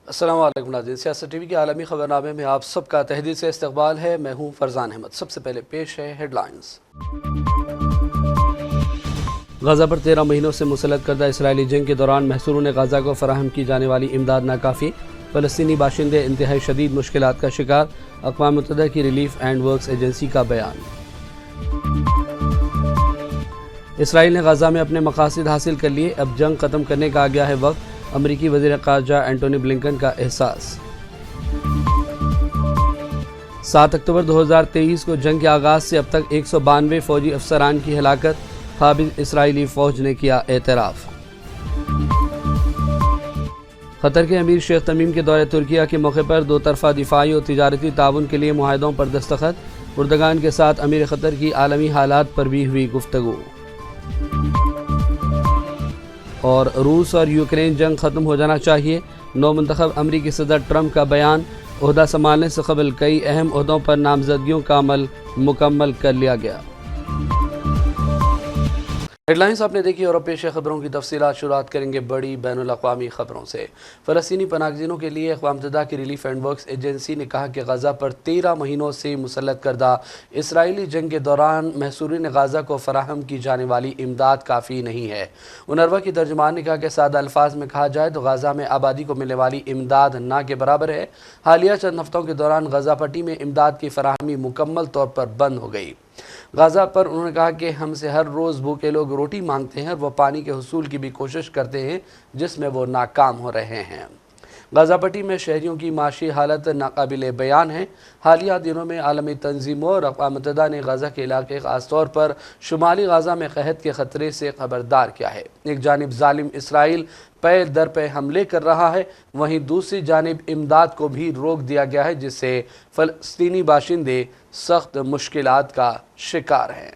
السلام علیکم ناظرین، سیاست ٹی وی کے عالمی خبرنامے میں آپ سب کا تہہ دل سے استقبال ہے۔ میں ہوں فرزان احمد۔ سب سے پہلے پیش ہے ہیڈ لائنز۔ غزہ پر 13 مہینوں سے مسلط کردہ اسرائیلی جنگ کے دوران محصورون غزہ کو فراہم کی جانے والی امداد ناکافی، فلسطینی باشندے انتہائی شدید مشکلات کا شکار، اقوام متحدہ کی ریلیف اینڈ ورکس ایجنسی کا بیان۔ اسرائیل نے غزہ میں اپنے مقاصد حاصل کر لیے، اب جنگ ختم کرنے کا آ گیا ہے وقت، امریکی وزیر خارجہ اینٹونی بلنکن کا احساس۔ 7 اکتوبر 2023 کو جنگ کے آغاز سے اب تک 192 فوجی افسران کی ہلاکت، قابض اسرائیلی فوج نے کیا اعتراف۔ قطر کے امیر شیخ تمیم کے دورہ ترکیہ کے موقع پر دو طرفہ دفاعی اور تجارتی تعاون کے لیے معاہدوں پر دستخط، اردگان کے ساتھ امیر قطر کی عالمی حالات پر بھی ہوئی گفتگو۔ اور روس اور یوکرین جنگ ختم ہو جانا چاہیے، نو منتخب امریکی صدر ٹرمپ کا بیان، عہدہ سنبھالنے سے قبل کئی اہم عہدوں پر نامزدگیوں کا عمل مکمل کر لیا گیا۔ ہیڈ لائنز آپ نے دیکھی اور اب پیش خبروں کی تفصیلات۔ شروعات کریں گے بڑی بین الاقوامی خبروں سے۔ فلسطینی پناہ گزینوں کے لیے اقوام متحدہ کی ریلیف اینڈ ورکس ایجنسی نے کہا کہ غزہ پر 13 مہینوں سے مسلط کردہ اسرائیلی جنگ کے دوران محصورین غزہ کو فراہم کی جانے والی امداد کافی نہیں ہے۔ اونروا کی ترجمان نے کہا کہ سادہ الفاظ میں کہا جائے تو غزہ میں آبادی کو ملنے والی امداد نہ کے برابر ہے۔ حالیہ چند ہفتوں کے دوران غزہ پٹی میں امداد کی فراہمی مکمل طور پر بند ہو گئی۔ غزہ پر انہوں نے کہا کہ ہم سے ہر روز بھوکے لوگ روٹی مانگتے ہیں اور وہ پانی کے حصول کی بھی کوشش کرتے ہیں جس میں وہ ناکام ہو رہے ہیں۔ غزہ پٹی میں شہریوں کی معاشی حالت ناقابل بیان ہے۔ حالیہ دنوں میں عالمی تنظیموں اور اقوام متحدہ نے غزہ کے علاقے خاص طور پر شمالی غزہ میں قحط کے خطرے سے خبردار کیا ہے۔ ایک جانب ظالم اسرائیل پے در پہ حملے کر رہا ہے، وہیں دوسری جانب امداد کو بھی روک دیا گیا ہے جس سے فلسطینی باشندے سخت مشکلات کا شکار ہیں۔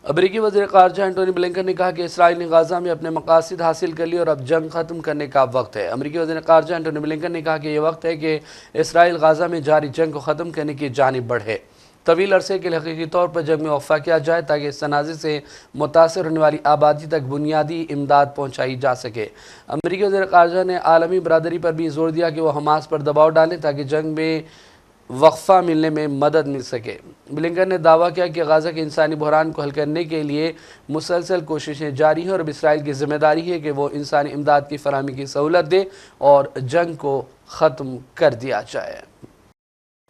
امریکی وزیر خارجہ اینٹونی بلنکن نے کہا کہ اسرائیل نے غزہ میں اپنے مقاصد حاصل کر لیے اور اب جنگ ختم کرنے کا وقت ہے۔ امریکی وزیر خارجہ اینٹونی بلنکن نے کہا کہ یہ وقت ہے کہ اسرائیل غزہ میں جاری جنگ کو ختم کرنے کی جانب بڑھے، طویل عرصے کے لیے حقیقی طور پر جنگ میں وقفہ کیا جائے تاکہ اس تنازع سے متاثر ہونے والی آبادی تک بنیادی امداد پہنچائی جا سکے۔ امریکی وزیر خارجہ نے عالمی برادری پر بھی زور دیا کہ وہ حماس پر دباؤ ڈالیں تاکہ جنگ میں وقفہ ملنے میں مدد مل سکے۔ بلنکن نے دعویٰ کیا کہ غزہ کے انسانی بحران کو حل کرنے کے لیے مسلسل کوششیں جاری ہیں اور اب اسرائیل کی ذمہ داری ہے کہ وہ انسانی امداد کی فراہمی کی سہولت دے اور جنگ کو ختم کر دیا جائے۔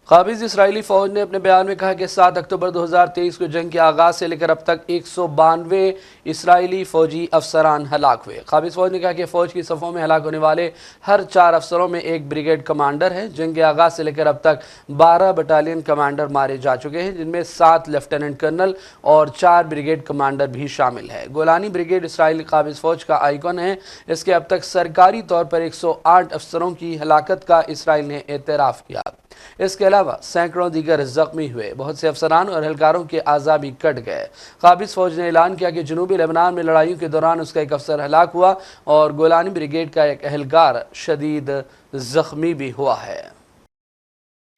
قابض اسرائیلی فوج نے اپنے بیان میں کہا کہ 7 اکتوبر 2023 کو جنگ کے آغاز سے لے کر اب تک 192 اسرائیلی فوجی افسران ہلاک ہوئے۔ قابض فوج نے کہا کہ فوج کی صفوں میں ہلاک ہونے والے ہر 4 افسروں میں ایک بریگیڈ کمانڈر ہے۔ جنگ کے آغاز سے لے کر اب تک 12 بٹالین کمانڈر مارے جا چکے ہیں جن میں 7 لیفٹیننٹ کرنل اور 4 بریگیڈ کمانڈر بھی شامل ہے۔ گولانی بریگیڈ اسرائیلی قابض فوج کا آئیکن ہے۔ اس کے اب تک سرکاری طور پر 108 افسروں کی ہلاکت کا اسرائیل نے اعتراف کیا۔ اس کے علاوہ سینکڑوں دیگر زخمی ہوئے، بہت سے افسران اور اہلکاروں کے اعضاء بھی کٹ گئے۔ قابض فوج نے اعلان کیا کہ جنوبی لبنان میں لڑائیوں کے دوران اس کا ایک افسر ہلاک ہوا اور گولانی بریگیڈ کا ایک اہلکار شدید زخمی بھی ہوا ہے۔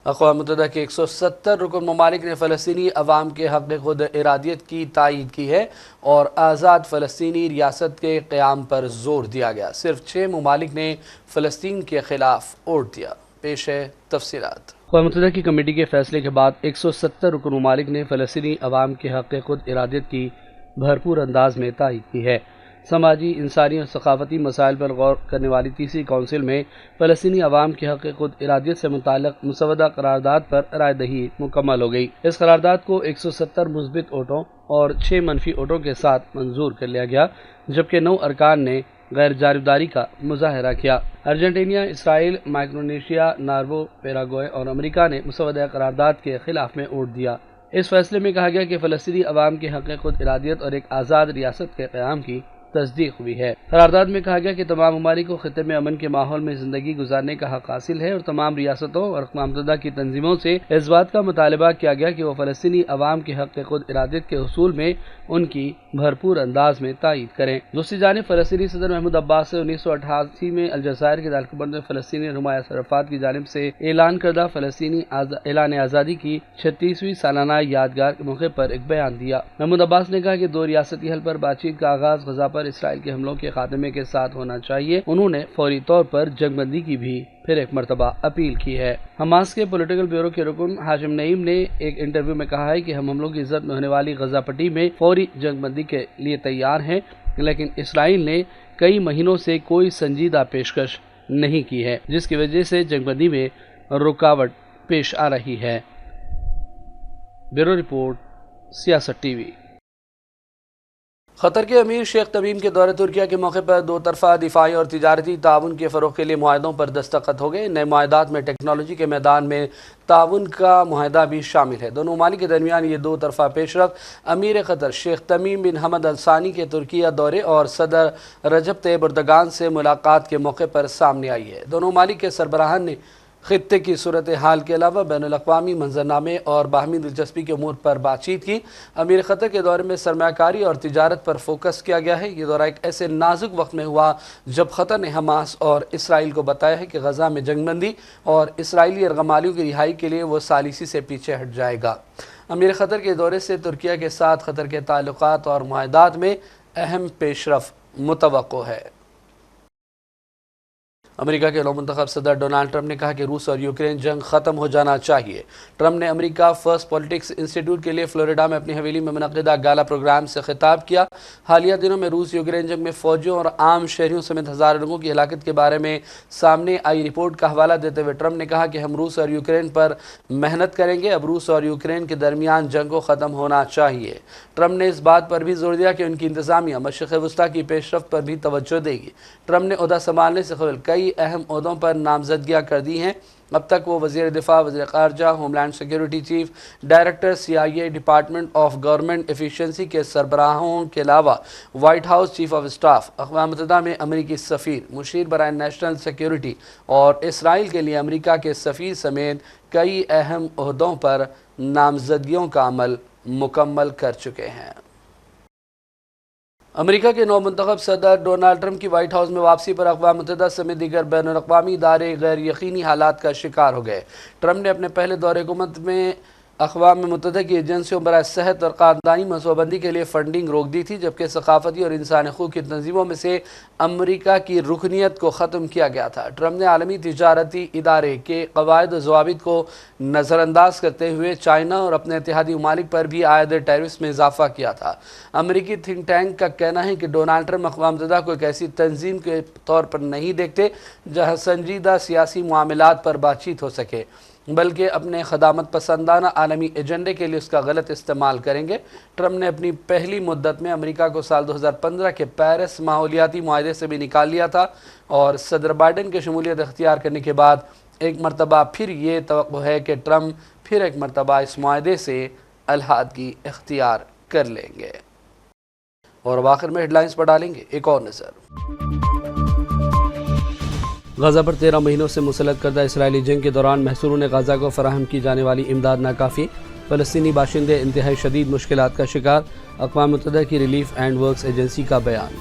اقوام متحدہ کے 170 رکن ممالک نے فلسطینی عوام کے حق خود ارادیت کی تائید کی ہے اور آزاد فلسطینی ریاست کے قیام پر زور دیا گیا۔ صرف 6 ممالک نے فلسطین کے خلاف ووٹ دیا۔ پیش ہے تفصیلات۔ اقوام متحدہ کی کمیٹی کے فیصلے کے بعد 170 رکن ممالک نے فلسطینی عوام کے حق خود ارادیت کی بھرپور انداز میں تائید کی ہے۔ سماجی، انسانی اور ثقافتی مسائل پر غور کرنے والی تیسری کونسل میں فلسطینی عوام کے حق خود ارادیت سے متعلق مسودہ قرارداد پر رائے دہی مکمل ہو گئی۔ اس قرارداد کو 170 مثبت ووٹوں اور 6 منفی ووٹوں کے ساتھ منظور کر لیا گیا، جبکہ 9 ارکان نے غیر جانبداری کا مظاہرہ کیا۔ ارجنٹینا، اسرائیل، مائکرونیشیا، ناروے، پیراگوئے اور امریکہ نے مسودہ قرارداد کے خلاف میں ووٹ دیا۔ اس فیصلے میں کہا گیا کہ فلسطینی عوام کے حق خود ارادیت اور ایک آزاد ریاست کے قیام کی تصدیق ہوئی ہے۔ قرارداد میں کہا گیا کہ تمام ممالک کو خطے میں امن کے ماحول میں زندگی گزارنے کا حق حاصل ہے اور تمام ریاستوں اور اقوام متحدہ کی تنظیموں سے اس بات کا مطالبہ کیا گیا کہ وہ فلسطینی عوام کے حق خود ارادیت کے حصول میں ان کی بھرپور انداز میں تائید کریں۔ دوسری جانب فلسطینی صدر محمود عباس سے 1988 میں الجزائر کے دارالحکومت میں فلسطینی رہنما یاسر عرفات کی جانب سے اعلان کردہ فلسطینی اعلان آزادی کی 36ویں سالانہ یادگار کے موقع پر ایک بیان دیا۔ محمود عباس نے کہا کہ 2 ریاستی حل پر بات چیت کا آغاز غزہ پر اسرائیل کے حملوں کے خاتمے کے ساتھ ہونا چاہیے۔ انہوں نے فوری طور پر جنگ بندی کی بھی پھر ایک مرتبہ اپیل کی ہے۔ حماس کے پولیٹیکل بیورو کے رکن ہاشم نعیم نے ایک انٹرویو میں کہا ہے کہ ہم حملوں کی زد میں ہونے والی غزہ پٹی میں فوری جنگ بندی کے لیے تیار ہیں، لیکن اسرائیل نے کئی مہینوں سے کوئی سنجیدہ پیشکش نہیں کی ہے، جس کی وجہ سے جنگ بندی میں رکاوٹ پیش آ رہی ہے۔ بیورو رپورٹ، سیاست ٹی وی۔ قطر کے امیر شیخ تمیم کے دورہ ترکیہ کے موقع پر دو طرفہ دفاعی اور تجارتی تعاون کے فروغ کے لیے معاہدوں پر دستخط ہو گئے۔ نئے معاہدات میں ٹیکنالوجی کے میدان میں تعاون کا معاہدہ بھی شامل ہے۔ دونوں ممالک کے درمیان یہ دو طرفہ پیش رفت امیر قطر شیخ تمیم بن حمد الثانی کے ترکیہ دورے اور صدر رجب طیب اردگان سے ملاقات کے موقع پر سامنے آئی ہے۔ دونوں ممالک کے سربراہان نے خطے کی صورتحال کے علاوہ بین الاقوامی منظرنامے اور باہمی دلچسپی کے امور پر بات چیت کی۔ امیر قطر کے دورے میں سرمایہ کاری اور تجارت پر فوکس کیا گیا ہے۔ یہ دورہ ایک ایسے نازک وقت میں ہوا جب قطر نے حماس اور اسرائیل کو بتایا ہے کہ غزہ میں جنگ بندی اور اسرائیلی یرغمالیوں کی رہائی کے لیے وہ ثالثی سے پیچھے ہٹ جائے گا۔ امیر قطر کے دورے سے ترکیہ کے ساتھ قطر کے تعلقات اور معاہدات میں اہم پیش رفت متوقع ہے۔ امریکہ کے نو منتخب صدر ڈونالڈ ٹرمپ نے کہا کہ روس اور یوکرین جنگ ختم ہو جانا چاہیے۔ ٹرمپ نے امریکہ فرسٹ پولیٹکس انسٹی ٹیوٹ کے لیے فلوریڈا میں اپنی حویلی میں منعقدہ گالا پروگرام سے خطاب کیا۔ حالیہ دنوں میں روس یوکرین جنگ میں فوجیوں اور عام شہریوں سمیت ہزاروں لوگوں کی ہلاکت کے بارے میں سامنے آئی رپورٹ کا حوالہ دیتے ہوئے ٹرمپ نے کہا کہ ہم روس اور یوکرین پر محنت کریں گے۔ اب روس اور یوکرین کے درمیان جنگ کو ختم ہونا چاہیے۔ ٹرمپ نے اس بات پر بھی زور دیا کہ ان کی انتظامیہ مشرق وسطیٰ کی پیش رفت پر بھی توجہ دے گی۔ ٹرمپ نے عہدہ سنبھالنے سے قبل کئی اہم عہدوں پر نامزدگیاں کر دی ہیں۔ اب تک وہ وزیر دفاع، وزیر خارجہ، homeland security chief, director CIA، department of government efficiency کے سربراہوں کے علاوہ White House chief of staff, اقوام متحدہ میں امریکی سفیر، مشیر برائے نیشنل سیکیورٹی اور اسرائیل کے لیے امریکہ کے سفیر سمیت کئی اہم عہدوں پر نامزدگیوں کا عمل مکمل کر چکے ہیں۔ امریکہ کے نو منتخب صدر ڈونالڈ ٹرمپ کی وائٹ ہاؤس میں واپسی پر اقوام متحدہ سمیت دیگر بین الاقوامی ادارے غیر یقینی حالات کا شکار ہو گئے۔ ٹرمپ نے اپنے پہلے دورے حکومت میں اقوام متحدہ کی ایجنسیوں برائے صحت اور خاندانی منصوبہ بندی کے لیے فنڈنگ روک دی تھی، جبکہ ثقافتی اور انسانی حقوق کی تنظیموں میں سے امریکہ کی رکنیت کو ختم کیا گیا تھا۔ ٹرمپ نے عالمی تجارتی ادارے کے قواعد و ضوابط کو نظر انداز کرتے ہوئے چائنا اور اپنے اتحادی ممالک پر بھی عائد ٹیرفز میں اضافہ کیا تھا۔ امریکی تھنک ٹینک کا کہنا ہے کہ ڈونالڈ ٹرمپ اقوام متحدہ کو ایک ایسی تنظیم کے طور پر نہیں دیکھتے جہاں سنجیدہ سیاسی معاملات پر بات چیت ہو سکے، بلکہ اپنے خدامت پسندانہ عالمی ایجنڈے کے لیے اس کا غلط استعمال کریں گے۔ ٹرمپ نے اپنی پہلی مدت میں امریکہ کو سال 2015 کے پیرس ماحولیاتی معاہدے سے بھی نکال لیا تھا، اور صدر بائیڈن کے شمولیت اختیار کرنے کے بعد ایک مرتبہ پھر یہ توقع ہے کہ ٹرمپ پھر ایک مرتبہ اس معاہدے سے علیحدگی اختیار کر لیں گے۔ اور اب آخر میں ہیڈ لائنز پر ڈالیں گے ایک اور نظر۔ غزہ پر 13 مہینوں سے مسلط کردہ اسرائیلی جنگ کے دوران محصورون غزہ کو فراہم کی جانے والی امداد ناکافی، فلسطینی باشندے انتہائی شدید مشکلات کا شکار، اقوام متحدہ کی ریلیف اینڈ ورکس ایجنسی کا بیان۔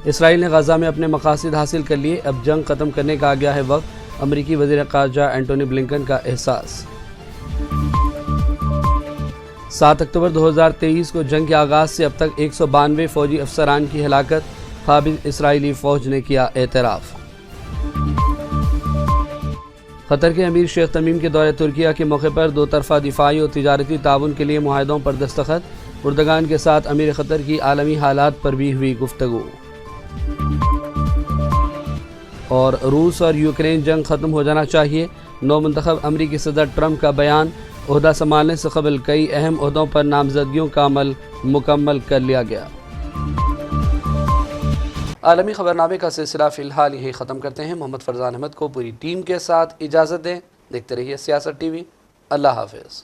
اسرائیل نے غزہ میں اپنے مقاصد حاصل کر لیے، اب جنگ ختم کرنے کا آ گیا ہے وقت، امریکی وزیر خارجہ اینٹونی بلنکن کا احساس۔ 7 اکتوبر 2023 کو جنگ کے آغاز سے اب تک 192 فوجی افسران کی ہلاکت، قابض اسرائیلی فوج نے کیا اعتراف۔ قطر کے امیر شیخ تمیم کے دورہ ترکیہ کے موقع پر دو طرفہ دفاعی اور تجارتی تعاون کے لیے معاہدوں پر دستخط، اردگان کے ساتھ امیر قطر کی عالمی حالات پر بھی ہوئی گفتگو۔ اور روس اور یوکرین جنگ ختم ہو جانا چاہیے، نو منتخب امریکی صدر ٹرمپ کا بیان، عہدہ سنبھالنے سے قبل کئی اہم عہدوں پر نامزدگیوں کا عمل مکمل کر لیا گیا۔ عالمی خبرنامے کا سلسلہ فی الحال یہی ختم کرتے ہیں۔ محمد فرزان احمد کو پوری ٹیم کے ساتھ اجازت دیں۔ دیکھتے رہیے سیاست ٹی وی۔ اللہ حافظ۔